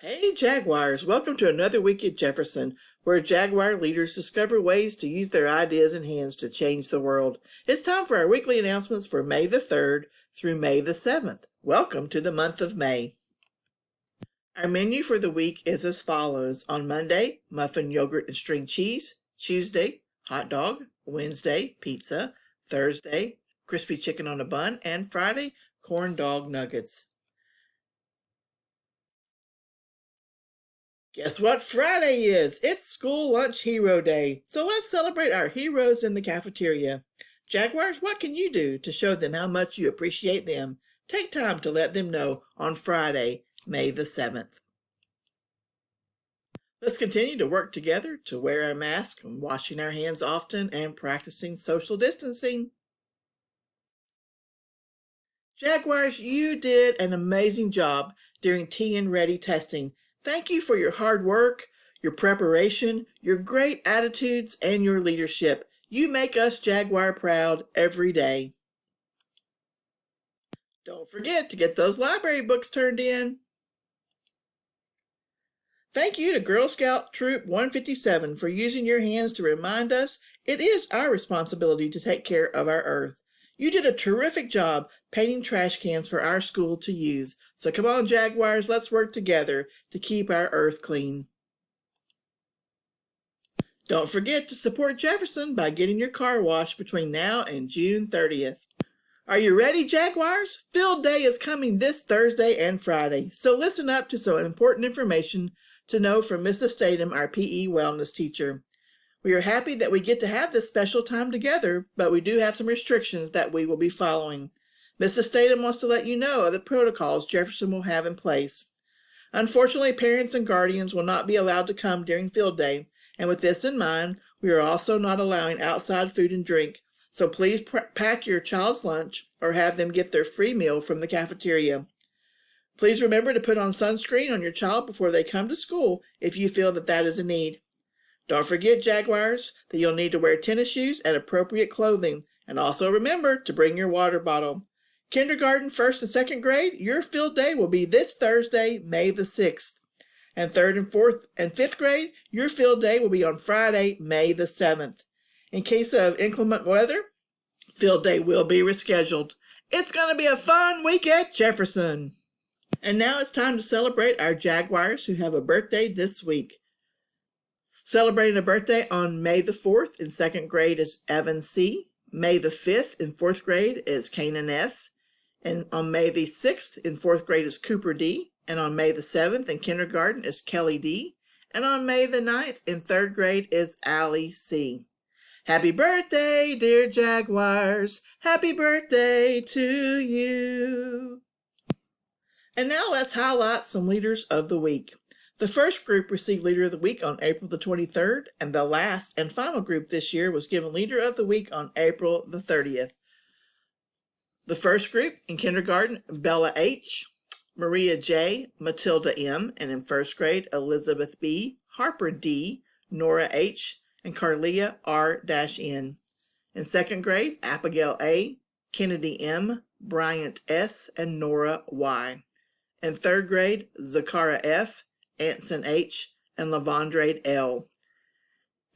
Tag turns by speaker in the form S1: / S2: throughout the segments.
S1: Hey Jaguars, welcome to another week at Jefferson, where Jaguar leaders discover ways to use their ideas and hands to change the world. It's time for our weekly announcements for May the 3rd through May the 7th. Welcome to the month of May. Our menu for the week is as follows. On Monday, muffin, yogurt, and string cheese. Tuesday, hot dog. Wednesday, pizza. Thursday, crispy chicken on a bun. And Friday, corn dog nuggets. Guess what Friday is? It's School Lunch Hero Day. So let's celebrate our heroes in the cafeteria. Jaguars, what can you do to show them how much you appreciate them? Take time to let them know on Friday, May the 7th. Let's continue to work together to wear our mask, washing our hands often, and practicing social distancing. Jaguars, you did an amazing job during TN Ready testing. Thank you for your hard work, your preparation, your great attitudes, and your leadership. You make us Jaguar proud every day. Don't forget to get those library books turned in. Thank you to Girl Scout Troop 157 for using your hands to remind us it is our responsibility to take care of our earth. You did a terrific job painting trash cans for our school to use. So come on, Jaguars, let's work together to keep our earth clean. Don't forget to support Jefferson by getting your car washed between now and June 30th. Are you ready, Jaguars? Field Day is coming this Thursday and Friday, so listen up to some important information to know from Mrs. Statham, our PE wellness teacher. We are happy that we get to have this special time together, but we do have some restrictions that we will be following. Mrs. Statham wants to let you know of the protocols Jefferson will have in place. Unfortunately, parents and guardians will not be allowed to come during field day, and with this in mind, we are also not allowing outside food and drink, so please pack your child's lunch or have them get their free meal from the cafeteria. Please remember to put on sunscreen on your child before they come to school if you feel that is a need. Don't forget, Jaguars, that you'll need to wear tennis shoes and appropriate clothing, and also remember to bring your water bottle. Kindergarten, 1st and 2nd grade, your field day will be this Thursday, May the 6th. And 3rd and 4th and 5th grade, your field day will be on Friday, May the 7th. In case of inclement weather, field day will be rescheduled. It's going to be a fun week at Jefferson. And now it's time to celebrate our Jaguars who have a birthday this week. Celebrating a birthday on May the 4th in 2nd grade is Evan C. May the 5th in 4th grade is Kanan F. And on May the 6th in 4th grade is Cooper D. And on May the 7th in kindergarten is Kelly D. And on May the 9th in 3rd grade is Allie C. Happy birthday, dear Jaguars. Happy birthday to you. And now let's highlight some leaders of the week. The first group received Leader of the Week on April the 23rd, and the last and final group this year was given Leader of the Week on April the 30th. The first group in kindergarten, Bella H., Maria J., Matilda M., and in 1st grade, Elizabeth B., Harper D., Nora H., and Carlia R-N. In 2nd grade, Abigail A., Kennedy M., Bryant S., and Nora Y. In 3rd grade, Zakara F., Anson H., and Lavondrade L.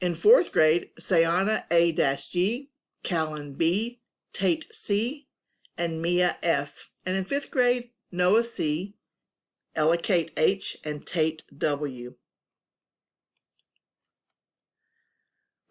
S1: In 4th grade, Sayana A-G, Callan B., Tate C., and Mia F. And in 5th grade, Noah C., Ella Kate H., and Tate W.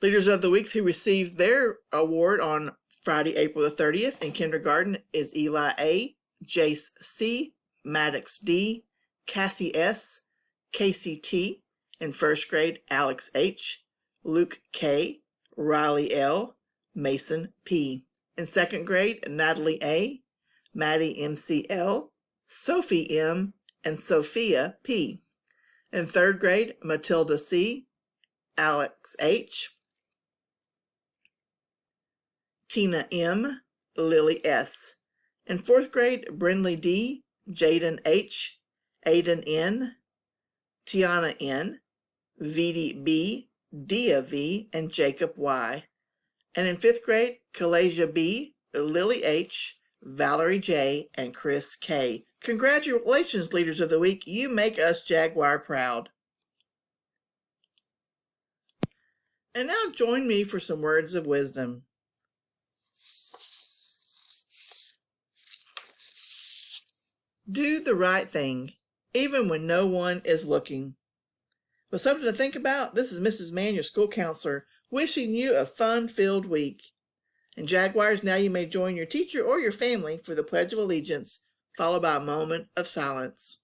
S1: Leaders of the Week who received their award on Friday, April the 30th in kindergarten is Eli A., Jace C., Maddox D., Cassie S., Casey T. In 1st grade, Alex H., Luke K., Riley L., Mason P. In 2nd grade, Natalie A., Maddie MCL, Sophie M., and Sophia P. In 3rd grade, Matilda C., Alex H., Tina M., Lily S. In 4th grade, Brindley D., Jaden H., Aiden N., Tiana N., Vidi B., Dia V., and Jacob Y. And in 5th grade, Kalasia B., Lily H., Valerie J., and Chris K. Congratulations, Leaders of the Week. You make us Jaguar proud. And now join me for some words of wisdom. Do the right thing, even when no one is looking. With something to think about, this is Mrs. Mann, your school counselor, wishing you a fun-filled week. And Jaguars, now you may join your teacher or your family for the Pledge of Allegiance, followed by a moment of silence.